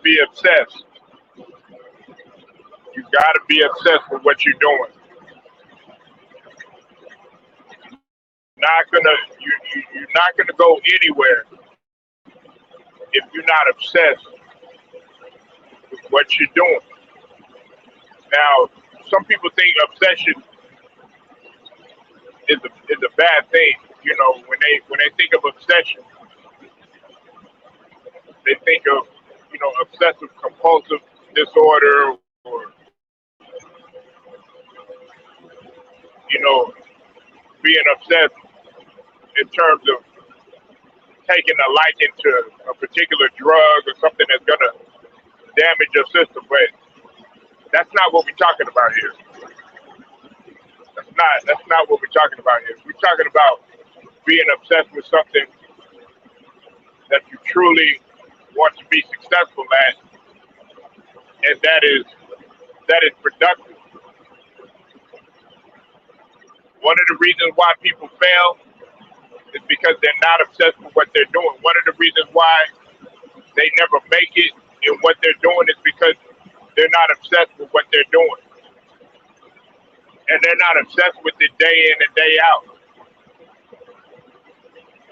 be obsessed. You gotta be obsessed with what you're doing. Not gonna you're not gonna go anywhere if you're not obsessed with what you're doing. Now, some people think obsession is a bad thing. You know, when they think of obsession, they think of obsessive compulsive disorder or you know being obsessed in terms of taking a liking to a particular drug or something that's gonna damage your system. But that's not what we're talking about here. That's not what we're talking about here. We're talking about being obsessed with something that you truly want to be successful at, and that is productive. One of the reasons why people fail is because they're not obsessed with what they're doing. One of the reasons why they never make it in what they're doing is because they're not obsessed with what they're doing. And they're not obsessed with it day in and day out.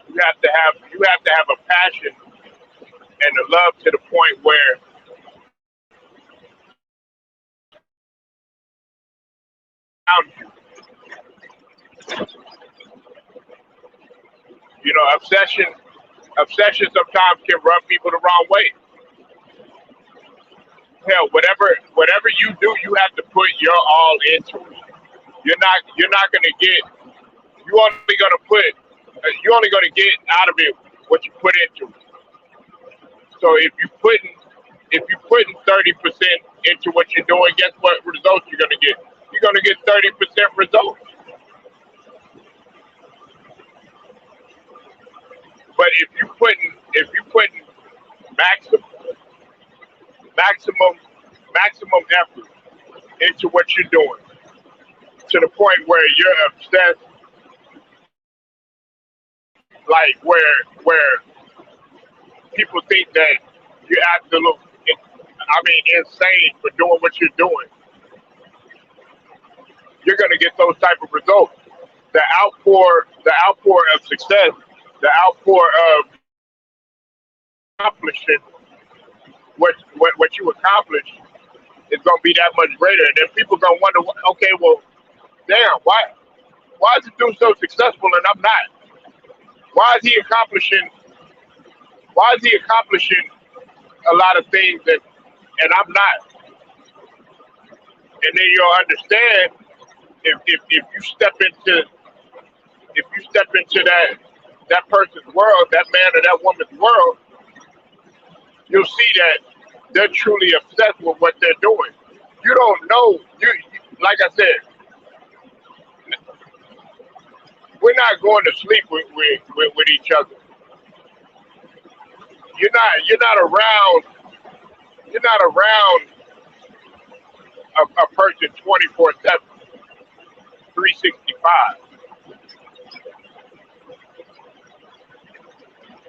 You have to have a passion and a love to the point where obsession sometimes can rub people the wrong way. Hell, whatever you do, you have to put your all into it. You're not gonna get. You're only gonna get out of it what you put into it. So if you putting 30% into what you're doing, guess what results you're gonna get? You're gonna get 30% results. But if you putting maximum maximum maximum effort into what you're doing to the point where you're obsessed, like where people think that you're absolute, insane for doing what you're doing, you're gonna get those type of results. The outpour of success, the outpour of accomplishing what you accomplished is gonna be that much greater. And then people gonna wonder, okay, well, damn, why is this dude so successful and I'm not? Why is he accomplishing? Why is he accomplishing a lot of things and I'm not? And then you'll understand if you step into that person's world, that man or that woman's world, you'll see that they're truly obsessed with what they're doing. You don't know. Like I said, we're not going to sleep with each other. You're not around. You're not around a person 24/7, 365.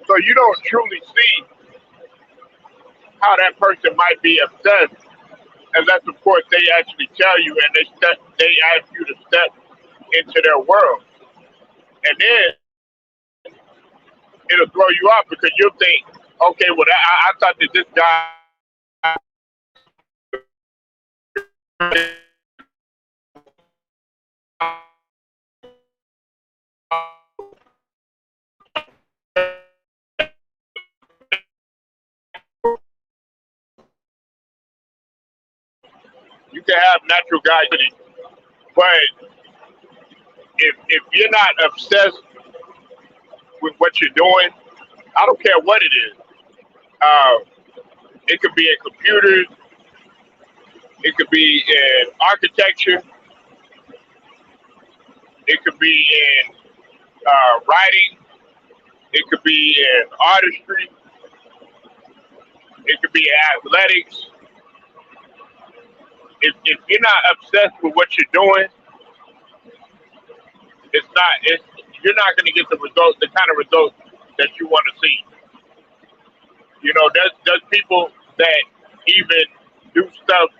So you don't truly see how that person might be obsessed, unless of course they actually tell you and they ask you to step into their world, and then it'll throw you off because you'll think, okay, well I thought that this guy. You can have natural guy, but if you're not obsessed with what you're doing, I don't care what it is. It could be in computers, it could be in architecture, it could be in writing, it could be in artistry, it could be in athletics. If you're not obsessed with what you're doing, you're not going to get the kind of results that you want to see. You know, there's people that even do stuff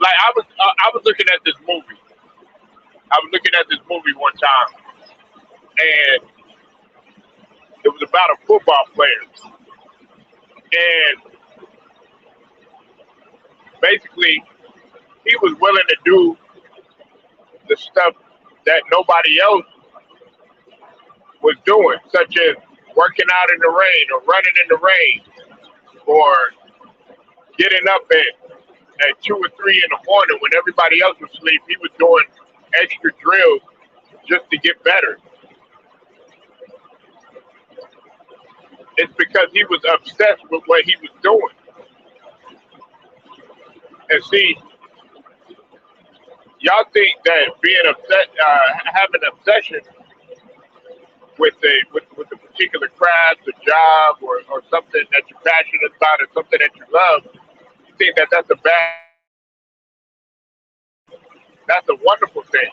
like I was looking at this movie. I was looking at this movie one time, and it was about a football player, and basically he was willing to do the stuff that nobody else was doing, such as working out in the rain or running in the rain or getting up at 2 or 3 in the morning when everybody else was asleep. He was doing extra drills just to get better. It's because he was obsessed with what he was doing. And see, y'all think that being upset, having an obsession with a particular craft, a job, or something that you're passionate about, or something that you love, you think that that's a bad, that's a wonderful thing.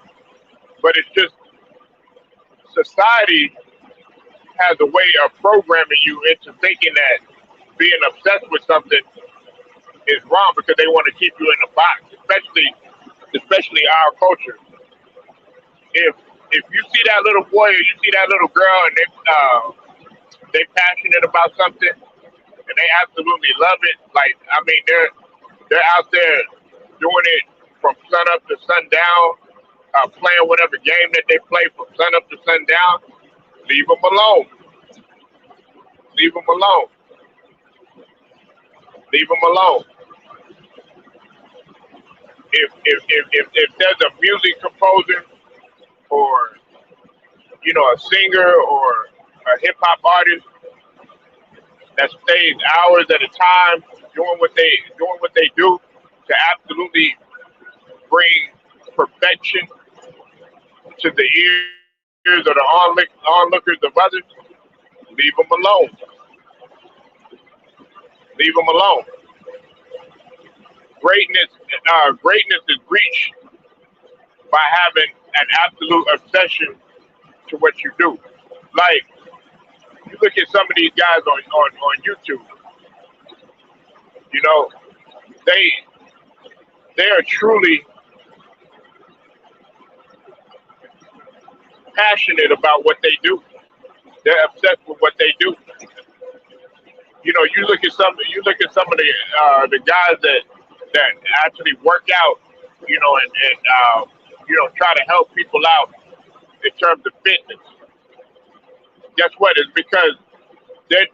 But it's just society has a way of programming you into thinking that being obsessed with something is wrong because they want to keep you in a box, especially our culture. If you see that little boy or you see that little girl and they passionate about something and they absolutely love it, like I mean they're out there doing it from sun up to sundown, playing whatever game that they play from sun up to sundown. Leave them alone. Leave them alone. Leave them alone. If there's a music composer or a singer or a hip hop artist that stays hours at a time doing what they do to absolutely bring perfection to the ears or the onlookers of others, leave them alone. Leave them alone. Greatness is reached by having an absolute obsession to what you do. Like you look at some of these guys on YouTube, you know, they are truly passionate about what they do. They're obsessed with what they do. You look at some of the guys that actually work out, and try to help people out in terms of fitness. Guess what? It's because they're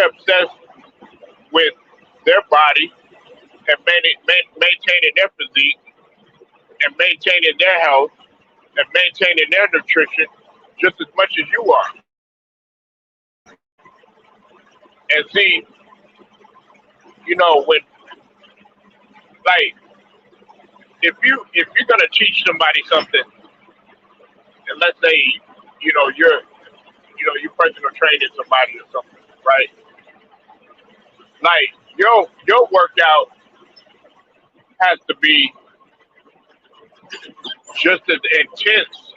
obsessed with their body and maintaining their physique and maintaining their health and maintaining their nutrition just as much as you are. And see, when like if you're gonna teach somebody something, and let's say you personal training somebody or something, right? Like your workout has to be just as intense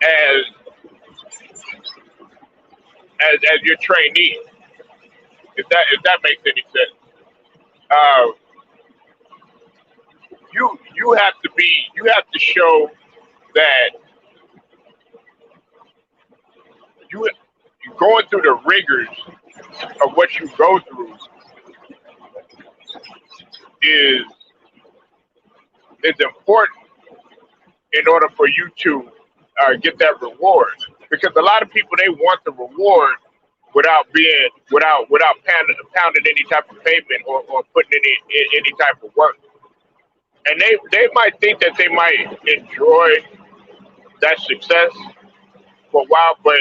as as your trainee. If that makes any sense. Uh, you have to show that you going through the rigors of what you go through is is important in order for you to get that reward. Because a lot of people they want the reward without pounding any type of pavement or putting any type of work. And they might think that they might enjoy that success for a while, but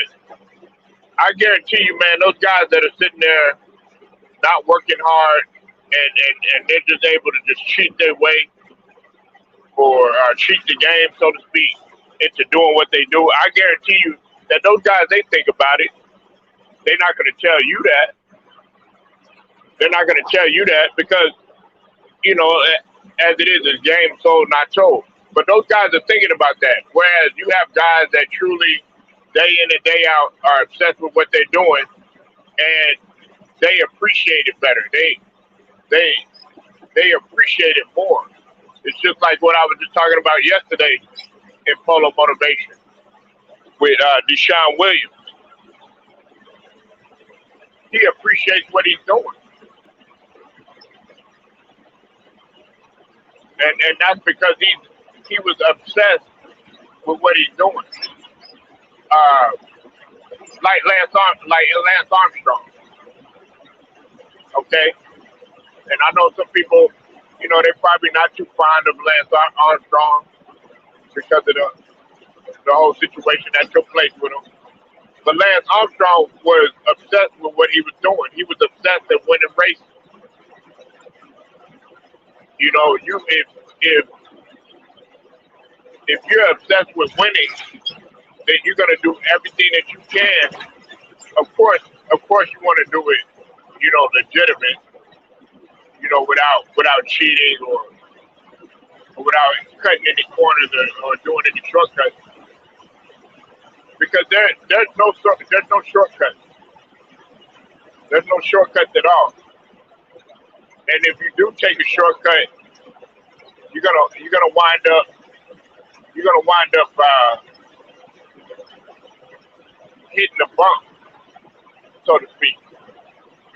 I guarantee you, man, those guys that are sitting there not working hard and they're just able to just cheat their way or cheat the game, so to speak, into doing what they do. I guarantee you that those guys, they think about it. They're not going to tell you that. They're not going to tell you that because, as it is, it's game sold, not told. But those guys are thinking about that. Whereas you have guys that truly, day in and day out, are obsessed with what they're doing. And they appreciate it better. They they appreciate it more. It's just like what I was just talking about yesterday in Polo Motivation with Deshaun Williams. He appreciates what he's doing, and that's because he was obsessed with what he's doing. Uh, like Lance Armstrong, okay. And I know some people, they're probably not too fond of Lance Armstrong because of the whole situation that took place with him. But Lance Armstrong was obsessed with what he was doing. He was obsessed with winning races. If if you're obsessed with winning, then you're gonna do everything that you can. Of course, you want to do it, legitimate, without cheating or without cutting any corners or doing any shortcuts. Because there's no shortcuts. There's no shortcuts at all. And if you do take a shortcut, you're gonna wind up hitting the bump, so to speak,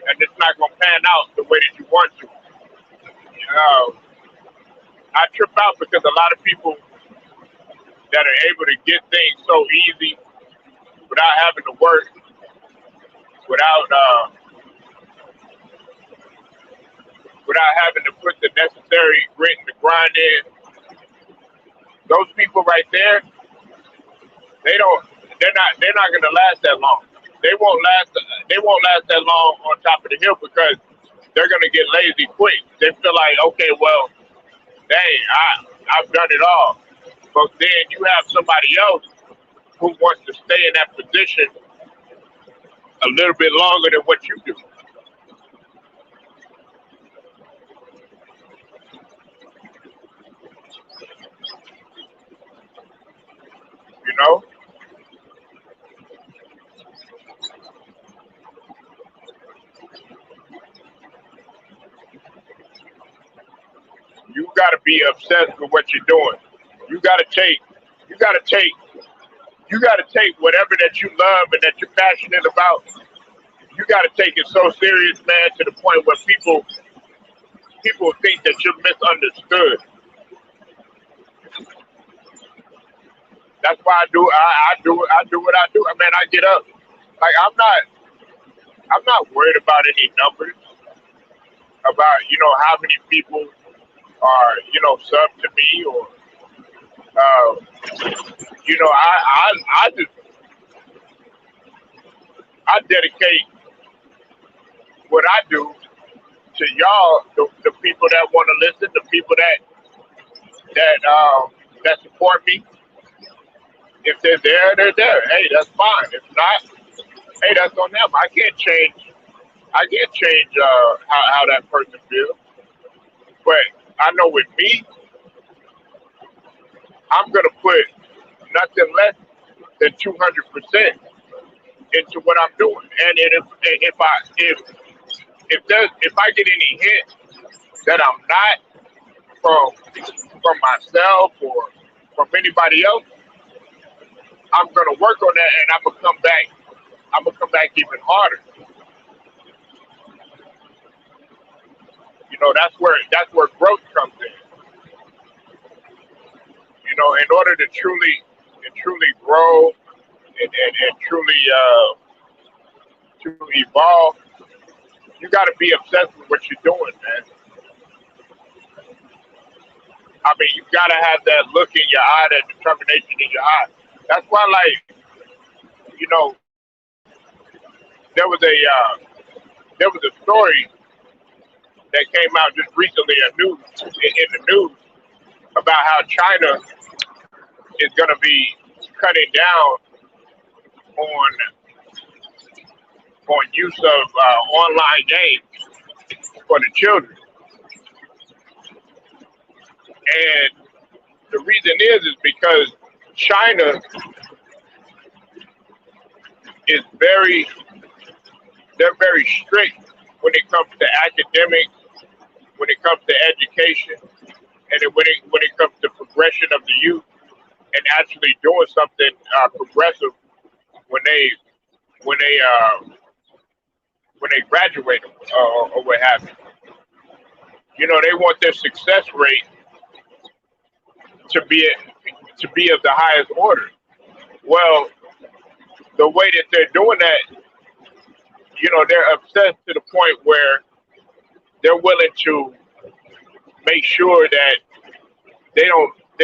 and it's not gonna pan out the way that you want to. I trip out because a lot of people that are able to get things so easy without having to work, without without having to put the necessary grit and the grind in. Those people right there, they're not gonna last that long. They won't last that long on top of the hill because they're gonna get lazy quick. They feel like, okay, well, dang, I've done it all. But then you have somebody else who wants to stay in that position a little bit longer than what you do. You know, you got to be obsessed with what you're doing. You got to take, you got to take, you got to take whatever that you love and that you're passionate about. You got to take it so serious, man, to the point where people think that you're misunderstood. That's why I do what I do. I mean, I get up. Like I'm not worried about any numbers about how many people are sub to me or I just I dedicate what I do to y'all, the people that want to listen, the people that support me. If they're there, they're there. Hey, that's fine. If not, hey, that's on them. I can't change how that person feels. But I know with me, I'm gonna put nothing less than 200% into what I'm doing. And if I get any hint that I'm not from myself or from anybody else, I'm gonna work on that and I'm gonna come back. I'm gonna come back even harder. That's where growth comes in. In order to truly grow and truly evolve, you got to be obsessed with what you're doing, man. I mean, you got to have that look in your eye, that determination in your eye. That's why, like, you know, there was a story that came out just recently in the news about how China is going to be cutting down on use of online games for the children, and the reason is because China is very they're very strict when it comes to academics, when it comes to education, and when it comes to progression of the youth and actually doing something progressive when they when they uh, when they graduate or what have you. You know, they want their success rate to be of the highest order. Well, the way that they're doing that, you know, they're obsessed to the point where they're willing to make sure that they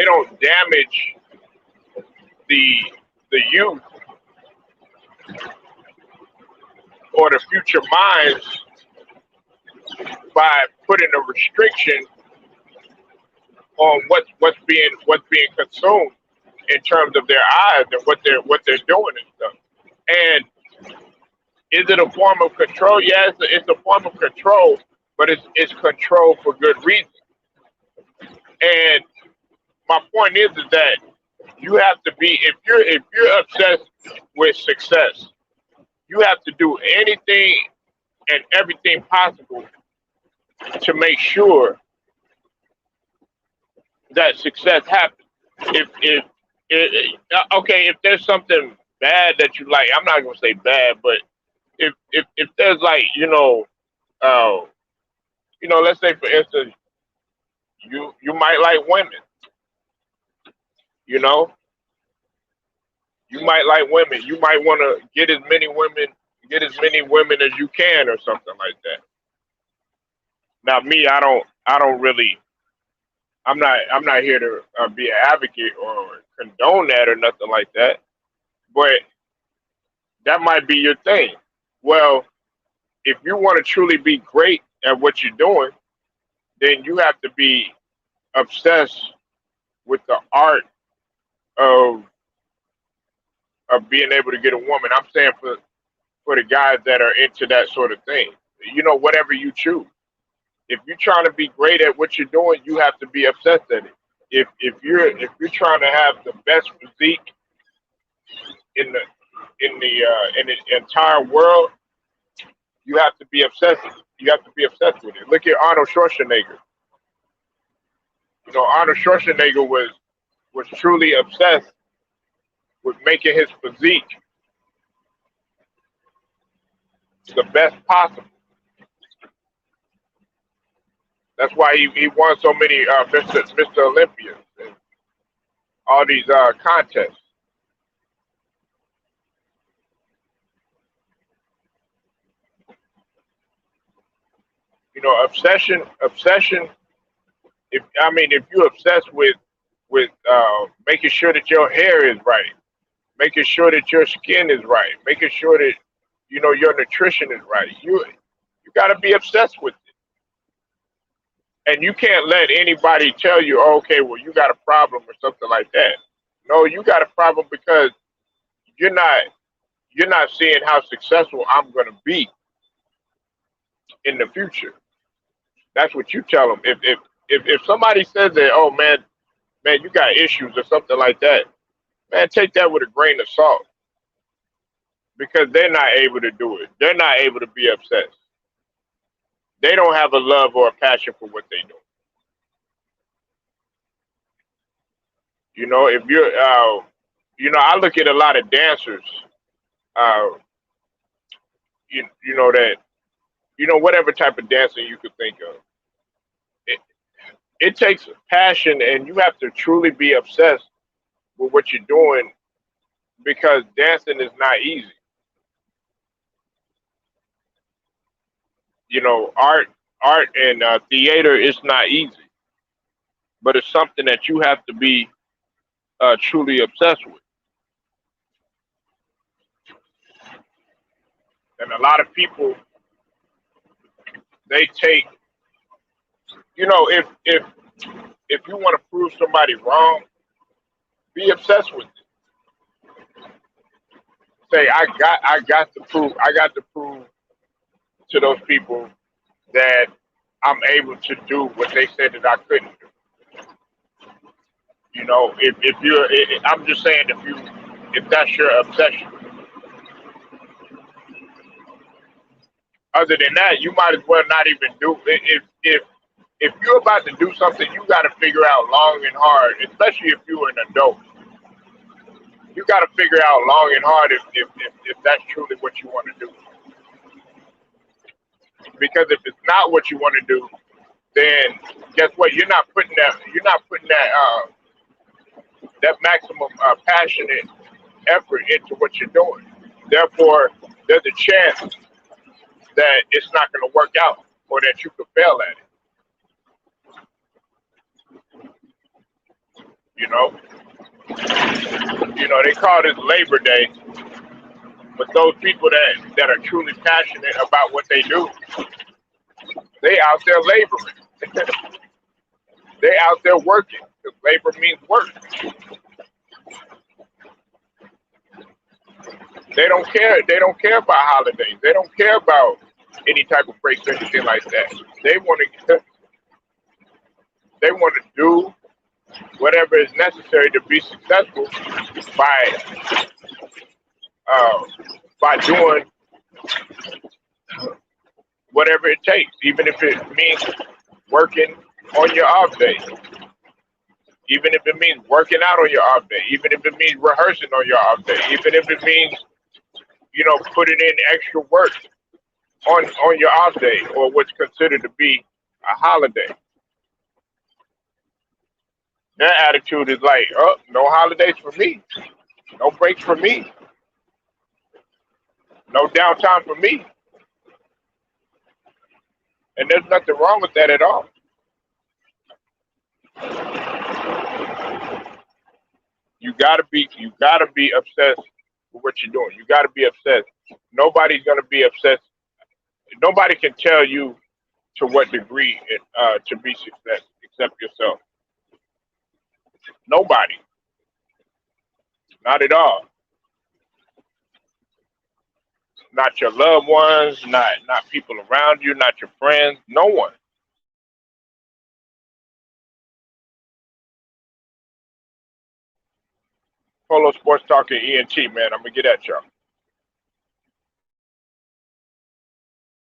don't damage the youth or the future minds by putting a restriction on what's being consumed in terms of their eyes and what they're doing and stuff. And is it a form of control? Yes, it's a form of control, but it's control for good reason. And my point is that you have to be if you're obsessed with success, you have to do anything and everything possible to make sure that success happens. Okay, if there's something bad that you like, I'm not gonna say bad, but if there's like uh, let's say for instance, you might like women, you know, you might like women, you might want to get as many women as you can, or something like that. Now, me, I don't really, I'm not here to be an advocate or condone that or nothing like that, but that might be your thing. Well, if you want to truly be great at what you're doing, then you have to be obsessed with the art of being able to get a woman. I'm saying for the guys that are into that sort of thing. Whatever you choose. If you're trying to be great at what you're doing, you have to be obsessed at it. If you're trying to have the best physique in the entire world, you have to be obsessed. You have to be obsessed with it. Look at Arnold Schwarzenegger. Arnold Schwarzenegger was truly obsessed with making his physique the best possible. That's why he won so many Mr. Olympians and all these contests. Obsession. If you're obsessed with making sure that your hair is right, making sure that your skin is right, making sure that your nutrition is right, you got to be obsessed with it, and you can't let anybody tell you, oh, okay, well, you got a problem or something like that. No, you got a problem because you're not you're not seeing how successful I'm going to be in the future. That's what you tell them. If somebody says that, oh man, you got issues or something like that, man, take that with a grain of salt because they're not able to do it. They're not able to be obsessed. They don't have a love or a passion for what they do. If I look at a lot of dancers, uh, that, whatever type of dancing you could think of. It takes passion, and you have to truly be obsessed with what you're doing because dancing is not easy. Art and theater is not easy, but it's something that you have to be truly obsessed with. And a lot of people, they take, if you want to prove somebody wrong, be obsessed with it. Say, I got to prove to those people that I'm able to do what they said that I couldn't do. If you're, I'm just saying, if that's your obsession. Other than that, you might as well not even do it. If you're about to do something, you got to figure out long and hard, especially if you're an adult. You got to figure out long and hard if that's truly what you want to do. Because if it's not what you want to do, then guess what? You're not putting that maximum passionate effort into what you're doing. Therefore, there's a chance that it's not going to work out or that you could fail at it. You know, they call this Labor Day, but those people that are truly passionate about what they do, they out there laboring. They out there working because labor means work. They don't care. They don't care about holidays. They don't care about any type of breaks or anything like that. They want to. They want to do whatever is necessary to be successful by uh, by doing whatever it takes, even if it means working on your off day, even if it means working out on your off day, even if it means rehearsing on your off day, even if it means putting in extra work on your off day or what's considered to be a holiday. Their attitude is like, oh, no holidays for me, no breaks for me, no downtime for me, and there's nothing wrong with that at all. You gotta be obsessed with what you're doing. You gotta be obsessed. Nobody's gonna be obsessed. Nobody can tell you to what degree to be success except yourself. Nobody, not at all. Not your loved ones, not people around you, not your friends. No one. Polo Sports Talking ENT, man. I'm gonna get at y'all.